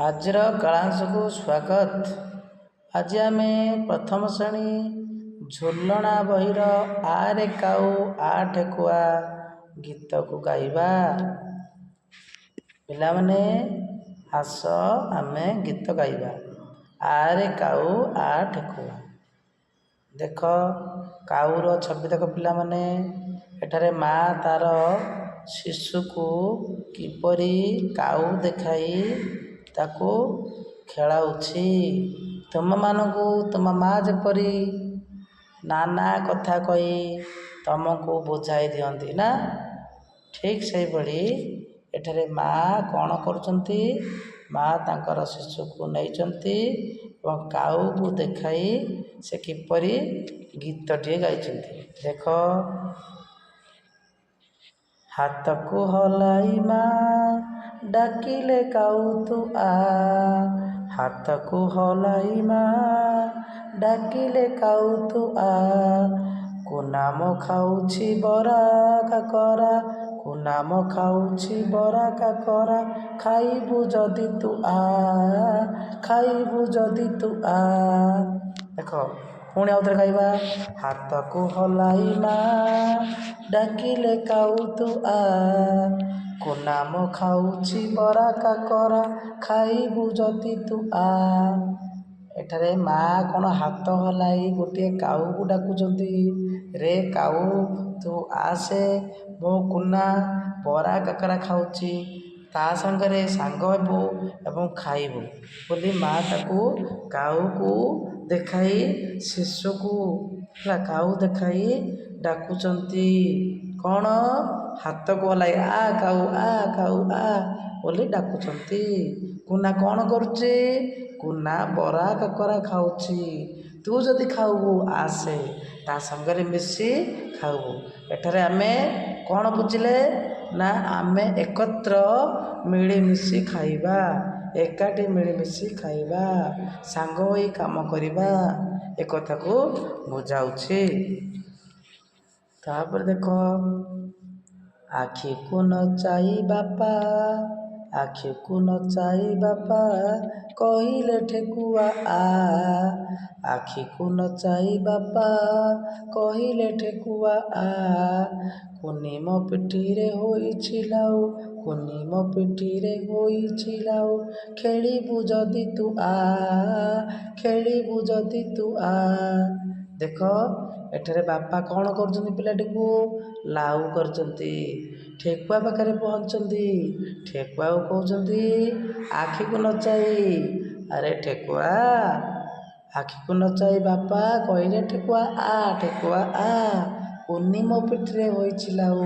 ଆଜିର କାଳାଂଶକୁ ସ୍ୱାଗତ। ଆଜି ଆମେ ପ୍ରଥମ ଶ୍ରେଣୀ ଝୁଲଣା ବହିର ଆରେ କାଉ ଆ ଠେକୁଆ ଗୀତକୁ ଗାଇବା। ପିଲାମାନେ ଆସ ଆମେ ଗୀତ ଗାଇବା। ଆରେ କାଉ ଆ ଠେକୁଆ। ଦେଖ କାଉର ଛବି ଦେଖ ପିଲାମାନେ। ଏଠାରେ ମା ତାର ଶିଶୁକୁ କିପରି କାଉ ଦେଖାଇ ତାକୁ ଖେଳାଉଛି। ତୁମମାନଙ୍କୁ ତୁମ ମା ଯେପରି ନାନା କଥା କହି ତମକୁ ବୁଝାଇ ଦିଅନ୍ତି ନା, ଠିକ୍ ସେହିଭଳି ଏଠାରେ ମା କ'ଣ କରୁଛନ୍ତି? ମା ତାଙ୍କର ଶିଶୁକୁ ନେଇଛନ୍ତି ଏବଂ କାଉକୁ ଦେଖାଇ ସେ କିପରି ଗୀତଟିଏ ଗାଇଛନ୍ତି। ଦେଖ, ହାତକୁ ହଲାଇ ମା ଡାକିଲେ କାଉ ତୁ ଆ, ହାତକୁ ହଲାଇ ମା ଡାକିଲେ କାଉ ତୁ ଆ, କୁନାମ ଖାଉଛି ବରା କାକରା, କୁନାମ ଖାଉଛି ବରା କାକରା, ଖାଇବୁ ଯଦି ତୁ ଆ, ଖାଇବୁ ଯଦି ତୁ ଆ। ଦେଖ ପୁଣି ଆଉଥରେ ଗାଇବା। ହାତକୁ ହଲାଇ ମା ଡାକିଲେ କାଉ ତୁ ଆ, କୁନାମ ଖାଉଛି ବରା କାକରା, ଖାଇବୁ ଯଦି ତୁ ଆ। ଏଠାରେ ମା କ'ଣ ହାତ ହଲାଇ ଗୋଟିଏ କାଉକୁ ଡାକୁଛନ୍ତି। ରେ କାଉ ତୁ ଆସେ, ମୋ କୁନା ବରା କାକରା ଖାଉଛି, ତା ସାଙ୍ଗରେ ସାଙ୍ଗ ହେବୁ ଏବଂ ଖାଇବୁ ବୋଲି ମା ତାକୁ କାଉକୁ ଦେଖାଇ ଶିଶୁକୁ କାଉ ଦେଖାଇ ଡାକୁଛନ୍ତି। କ'ଣ? ହାତକୁ ହଲାଇ ଆ କାଉ ଆ କାଉ ଆ ବୋଲି ଡାକୁଛନ୍ତି। କୁନା କ'ଣ କରୁଛି? କୁନା ବରା କାକରା ଖାଉଛି, ତୁ ଯଦି ଖାଇବୁ ଆସେ, ତା ସାଙ୍ଗରେ ମିଶି ଖାଇବୁ। ଏଠାରେ ଆମେ କ'ଣ ବୁଝିଲେ ନା, ଆମେ ଏକତ୍ର ମିଳିମିଶି ଖାଇବା, ଏକାଠି ମିଳିମିଶି ଖାଇବା, ସାଙ୍ଗ ହୋଇ କାମ କରିବା, ଏକଥାକୁ ବୁଝାଉଛି। ତାପରେ ଦେଖ, ଆଖିକୁ ନଚାଇ ବାପା, ଆଖିକୁ ନଚାଇ ବାପା କହିଲେ ଠେକୁଆ ଆ, ଆଖିକୁ ନଚାଇ ବାପା କହିଲେ ଠେକୁଆ ଆ, କୁନି ମୋ ପିଠିରେ ହୋଇଛି ଲାଉ, କୁନି ମୋ ପିଠିରେ ହୋଇଛି ଲାଉ, ଖେଳିବୁ ଯଦି ତୁ ଆ, ଖେଳିବୁ ଯଦି ତୁ ଆ। ଦେଖ ଏଠାରେ ବାପା କ'ଣ କରୁଛନ୍ତି? ପିଲାଟିକୁ ଲାଉ କରିଛନ୍ତି। ଠେକୁଆ ପାଖରେ ପହଞ୍ଚନ୍ତି। ଠେକୁଆକୁ କହୁଛନ୍ତି ଆଖିକୁ ନଚାଇ, ଆରେ ଠେକୁଆ, ଆଖିକୁ ନଚାଇ ବାପା କହିଲେ ଠେକୁଆ ଆ, ଠେକୁଆ ଆ, କୁନି ମୋ ପିଠିରେ ହୋଇଛି ଲାଉ,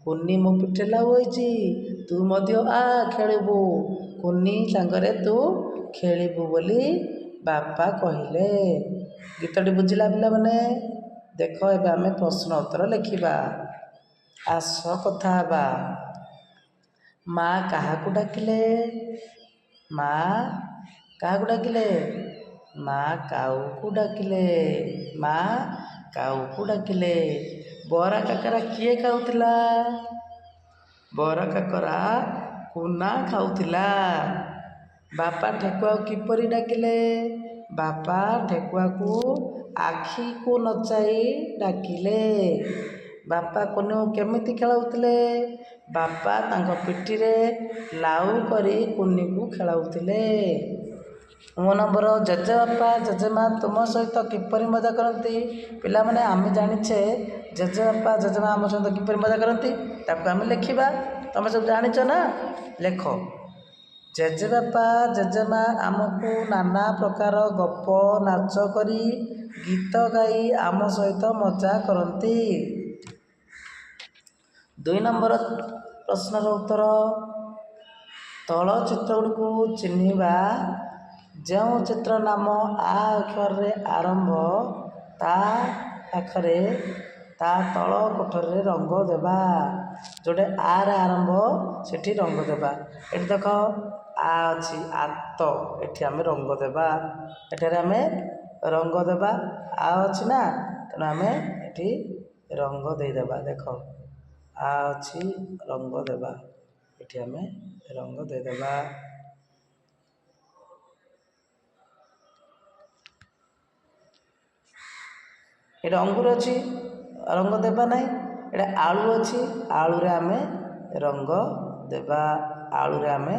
କୁନି ମୋ ପିଠିରେ ଲାଉ ହୋଇଛି, ତୁ ମଧ୍ୟ ଆ ଖେଳିବୁ, କୁନି ସାଙ୍ଗରେ ତୁ ଖେଳିବୁ ବୋଲି ବାପା କହିଲେ। ଗୀତଟି ବୁଝିଲା ପିଲାମାନେ? ଦେଖ ଏବେ ଆମେ ପ୍ରଶ୍ନ ଉତ୍ତର ଲେଖିବା। ଆସ କଥା ହେବା। ମା କାହାକୁ ଡାକିଲେ? ମା କାହାକୁ ଡାକିଲେ? ମା କାଉକୁ ଡାକିଲେ। ମା କାଉକୁ ଡାକିଲେ। ବରା କାକରା କିଏ ଖାଉଥିଲା? ବରା କାକରା କୁନା ଖାଉଥିଲା। ବାପା ଠେକୁଆକୁ କିପରି ଡାକିଲେ? ବାପା ଠେକୁଆକୁ ଆଖିକୁ ନଚାଇ ଡାକିଲେ। ବାପା କୁନିକୁ କେମିତି ଖେଳାଉଥିଲେ? ବାପା ତାଙ୍କ ପିଠିରେ ଲାଉ କରି କୁନିକୁ ଖେଳାଉଥିଲେ। ମୋ ନମ୍ବର, ଜେଜେବାପା ଜେଜେମା ତୁମ ସହିତ କିପରି ମଜା କରନ୍ତି? ପିଲାମାନେ ଆମେ ଜାଣିଛେ ଜେଜେବାପା ଜେଜେମା ଆମ ସହିତ କିପରି ମଜା କରନ୍ତି, ତାକୁ ଆମେ ଲେଖିବା। ତମେ ସବୁ ଜାଣିଛ ନା? ଲେଖ। ଜେଜେବାପା ଜେଜେମା ଆମକୁ ନାନା ପ୍ରକାର ଗପ, ନାଚ କରି, ଗୀତ ଗାଇ ଆମ ସହିତ ମଜା କରନ୍ତି। 2 ନମ୍ବର ପ୍ରଶ୍ନର ଉତ୍ତର, ତଳ ଚିତ୍ରଗୁଡ଼ିକୁ ଚିହ୍ନିବା। ଯେଉଁ ଚିତ୍ର ନାମ ଆ ଅକ୍ଷରରେ ଆରମ୍ଭ, ତା ପାଖରେ ତା ତଳ କୋଠରୀରେ ରଙ୍ଗ ଦେବା। ଯେଉଁଟା ଆରେ ଆରମ୍ଭ ସେଠି ରଙ୍ଗ ଦେବା। ଏଠି ଦେଖ ଆ ଅଛି, ଆତ, ଏଠି ଆମେ ରଙ୍ଗ ଦେବା। ଏଠାରେ ଆମେ ରଙ୍ଗ ଦେବା। ଆ ଅଛି ନା, ତେଣୁ ଆମେ ଏଠି ରଙ୍ଗ ଦେଇଦେବା। ଦେଖ ଆ ଅଛି, ରଙ୍ଗ ଦେବା, ଏଠି ଆମେ ରଙ୍ଗ ଦେଇଦେବା। ଏଇଟା ଅଙ୍ଗୁର ଅଛି, ରଙ୍ଗ ଦେବା ନାହିଁ। ଏଇଟା ଆଳୁ ଅଛି, ଆଳୁରେ ଆମେ ରଙ୍ଗ ଦେବା, ଆଳୁରେ ଆମେ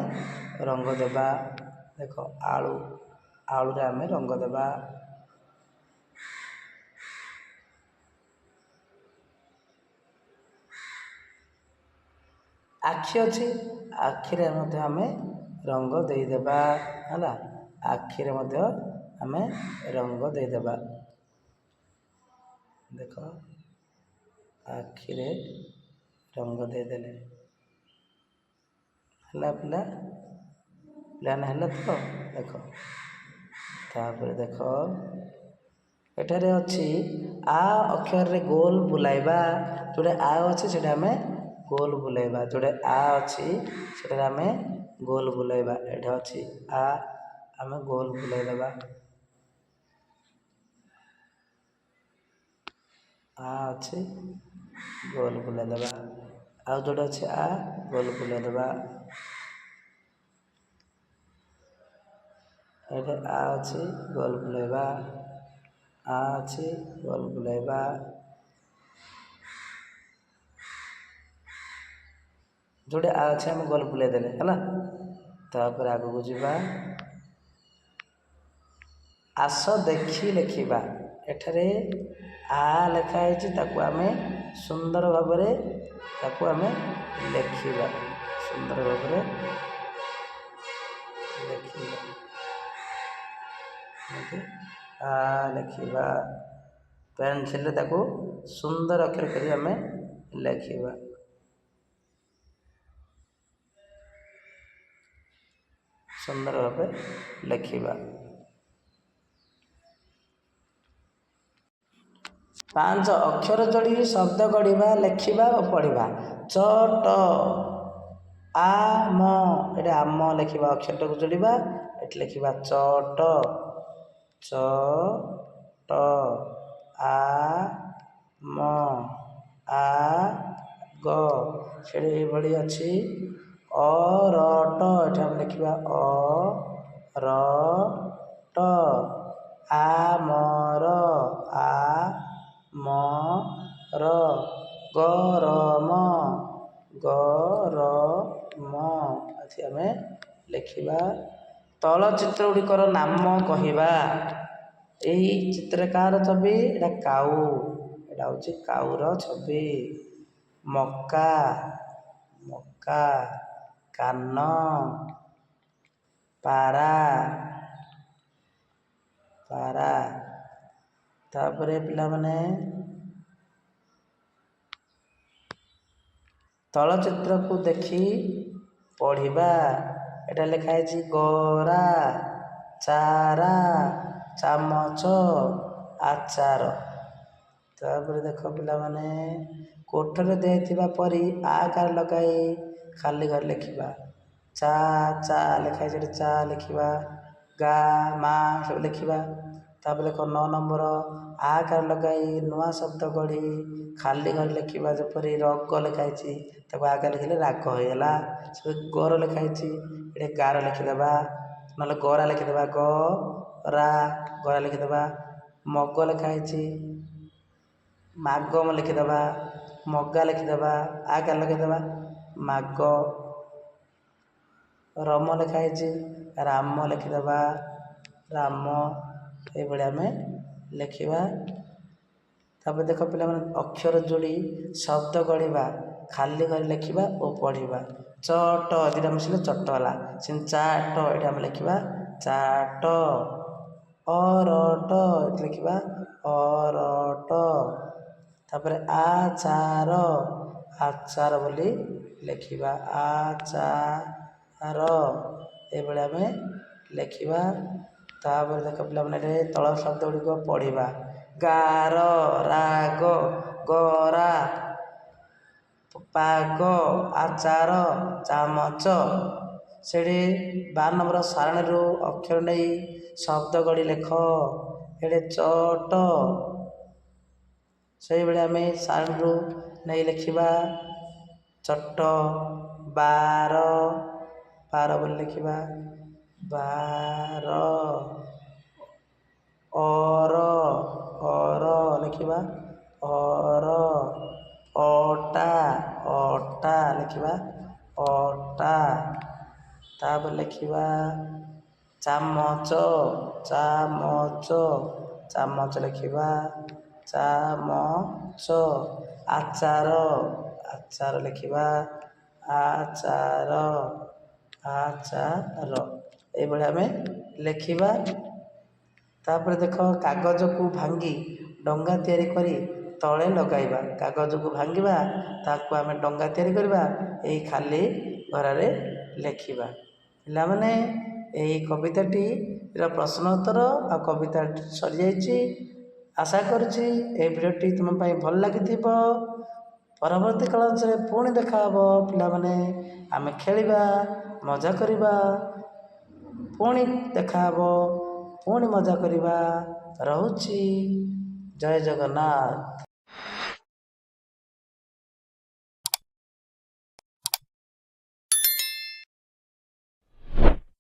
ରଙ୍ଗ ଦେବା। ଦେଖ ଆଳୁ, ଆଳୁରେ ଆମେ ରଙ୍ଗ ଦେବା। ଆଖି ଅଛି, ଆଖିରେ ମଧ୍ୟ ଆମେ ରଙ୍ଗ ଦେଇଦେବା ହେଲା। ଆଖିରେ ମଧ୍ୟ ଆମେ ରଙ୍ଗ ଦେଇଦେବା। ଦେଖ ଆଖିରେ ରଙ୍ଗ ଦେଇଦେଲେ ହେଲା ପିଲା, ପ୍ଲାନ୍ ହେଲା ତ। ଦେଖ ତାପରେ ଦେଖ ଏଠାରେ ଅଛି ଆ ଅକ୍ଷରରେ ଗୋଲ ବୁଲାଇବା। ଯେଉଁଟା ଆ ଅଛି ସେଇଟା ଆମେ ଗୋଲ ବୁଲାଇବା, ଯେଉଁଟା ଆ ଅଛି ସେଠାରେ ଆମେ ଗୋଲ ବୁଲାଇବା। ଏଠି ଅଛି ଆ, ଆମେ ଗୋଲ ବୁଲାଇ ଦେବା। ଆ ଅଛି, ଗୋଲ ବୁଲାଇ ଦେବା। ଆଉ ଯେଉଁଟା ଅଛି ଆ, ଗୋଲ ବୁଲାଇ ଦେବା। ଏଠି ଆ ଅଛି, ଗୋଲ ବୁଲାଇବା। ଆ ଅଛି, ଗୋଲ ବୁଲାଇବା। ଯେଉଁଟା ଆ ଅଛି ଆମେ ଗୋଲ ବୁଲାଇ ଦେଲେ ହେଲା। ତାପରେ ଆଗକୁ ଯିବା। ଆସ ଦେଖି ଲେଖିବା। ଏଠାରେ ଆ ଲେଖା ହେଇଛି, ତାକୁ ଆମେ ସୁନ୍ଦର ଭାବରେ ତାକୁ ଆମେ ଲେଖିବା। ସୁନ୍ଦର ଭାବରେ ଲେଖିବା। ଆ ଲେଖିବା, ପେନସିଲରେ ତାକୁ ସୁନ୍ଦର ଅକ୍ଷର କରି ଆମେ ଲେଖିବା। ସୁନ୍ଦର ଭାବେ ଲେଖିବା। 5 ଅକ୍ଷର ଯୋଡ଼ି ଶବ୍ଦ ଗଢ଼ିବା, ଲେଖିବା ଓ ପଢ଼ିବା। ଚଟ, ଆମ, ଏଠି ଆମ ଲେଖିବା, ଅକ୍ଷରଟାକୁ ଯୋଡ଼ିବା। ଏଠି ଲେଖିବା ଚଟ, ଚଟ, ଆ ମ, ଆଗ। ସେଠି ଏଇଭଳି ଅଛି ଅରଟ, ଏଠି ଆମେ ଲେଖିବା ଅରଟ। ଆମର, ଆମର। ଗରମ, ଗରମ। ଆଜି ଆମେ ଲେଖିବା। ତଳ ଚିତ୍ର ଗୁଡ଼ିକର ନାମ କହିବା। ଏହି ଚିତ୍ର କାହାର ଛବି? ଏଇଟା କାଉ, ଏଇଟା ହେଉଛି କାଉର ଛବି। ମକା, ମକା। କାନ, ପାରା, ପାରା। ତାପରେ ପିଲାମାନେ ତଳ ଚିତ୍ରକୁ ଦେଖି ପଢ଼ିବା। ଏଟା ଲେଖା ହେଇଛି ଗରା, ଚାରା, ଚାମଚ, ଆଚାର। ତାପରେ ଦେଖ ପିଲାମାନେ କୋଠରେ ଦିଆଯାଇଥିବା ପରି ଆ କାର ଲଗାଇ ଖାଲି ଘରେ ଲେଖିବା। ଚା, ଚା ଲେଖା ହେଇଛି, ଚା ଲେଖିବା। ଗା, ମା ସବୁ ଲେଖିବା। ତାପରେ ଦେଖ 9 ନମ୍ବର, ଆ କାର ଲଗାଇ ନୂଆ ଶବ୍ଦ ଗଢ଼ି ଖାଲି ଘରେ ଲେଖିବା। ଯେପରି ରଗ ଲେଖା ହେଇଛି, ତାକୁ ଆଗ ଲେଖିଲେ ରାଗ ହୋଇଗଲା। ସେ ଗର ଲେଖା ହେଇଛି, ଏଠି ଗାର ଲେଖିଦେବା, ନହେଲେ ଗରା ଲେଖିଦେବା। ଗ ରା, ଗରା ଲେଖିଦେବା। ମଗ ଲେଖା ହେଇଛି, ମାଗମ ଲେଖିଦେବା। ମଗା ଲେଖିଦେବା, ଆ କାର ଲେଖିଦେବା, ମାଗ। ରମ ଲେଖା ହେଇଛି, ରାମ ଲେଖିଦେବା, ରାମ। ଏଇଭଳି ଆମେ ଲେଖିବା। ତାପରେ ଦେଖ ପିଲାମାନେ ଅକ୍ଷର ଯୋଡ଼ି ଶବ୍ଦ ଗଢ଼ିବା, ଖାଲି ଘରେ ଲେଖିବା ଓ ପଢ଼ିବା। ଚଟ, ଦୁଇଟା ମିଶିଲେ ଚଟ ହେଲା। ସେମିତି ଚାଟ, ଏଠି ଆମେ ଲେଖିବା ଚାଟ। ଅରଟ, ଏଠି ଲେଖିବା ଅରଟ। ତାପରେ ଆଚାର, ଆଚାର ବୋଲି ଲେଖିବା, ଆଚାର। ଏଇଭଳି ଆମେ ଲେଖିବା। ତାପରେ ଦେଖ ପିଲାମାନେ ଏଠି ତଳ ଶବ୍ଦ ଗୁଡ଼ିକ ପଢ଼ିବା। ଗାର, ରାଗ, ଗରା, ପାଗ, ଆଚାର, ଚାମଚ। ସେଠି 12 ନମ୍ବର ସାରଣୀରୁ ଅକ୍ଷର ନେଇ ଶବ୍ଦ ଗଢ଼ି ଲେଖ। ଏଠି ଚଟ, ସେଇଭଳି ଆମେ ସାରଣୀରୁ ନେଇ ଲେଖିବା। ଚଟ। ବାର, ବାର ବୋଲି ଲେଖିବା, ବାର। ଅର, ଅର ଲେଖିବା। ଲେଖିବା ଅର, ଅଟା ଅଟା ଲେଖିବା ଅଟା। ତାପରେ ଲେଖିବା ଚାମଚ, ଚାମଚ ଚାମଚ ଲେଖିବା ଚାମଚ। ଆଚାର, ଆଚାର ଲେଖିବା ଆଚାର, ଆଚାର। ଏଇଭଳି ଆମେ ଲେଖିବା। ତାପରେ ଦେଖ, କାଗଜକୁ ଭାଙ୍ଗି ଡଙ୍ଗା ତିଆରି କରି ତଳେ ଲଗାଇବା। କାଗଜକୁ ଭାଙ୍ଗିବା, ତାକୁ ଆମେ ଡଙ୍ଗା ତିଆରି କରିବା, ଏଇ ଖାଲି ଘରରେ ଲେଖିବା। ପିଲାମାନେ, ଏହି କବିତାଟିର ପ୍ରଶ୍ନ ଉତ୍ତର ଆଉ କବିତା ସରିଯାଇଛି। ଆଶା କରୁଛି ଏହି ଭିଡ଼ିଓଟି ତୁମ ପାଇଁ ଭଲ ଲାଗିଥିବ। ପରବର୍ତ୍ତୀ କ୍ଲାସରେ ପୁଣି ଦେଖା ହେବ। ପିଲାମାନେ, ଆମେ ଖେଳିବା, ମଜା କରିବା। ପୁଣି ଦେଖା ହେବ, ପୁଣି ମଜା କରିବା। ରହୁଛି। ଜୟ ଜଗନ୍ନାଥ।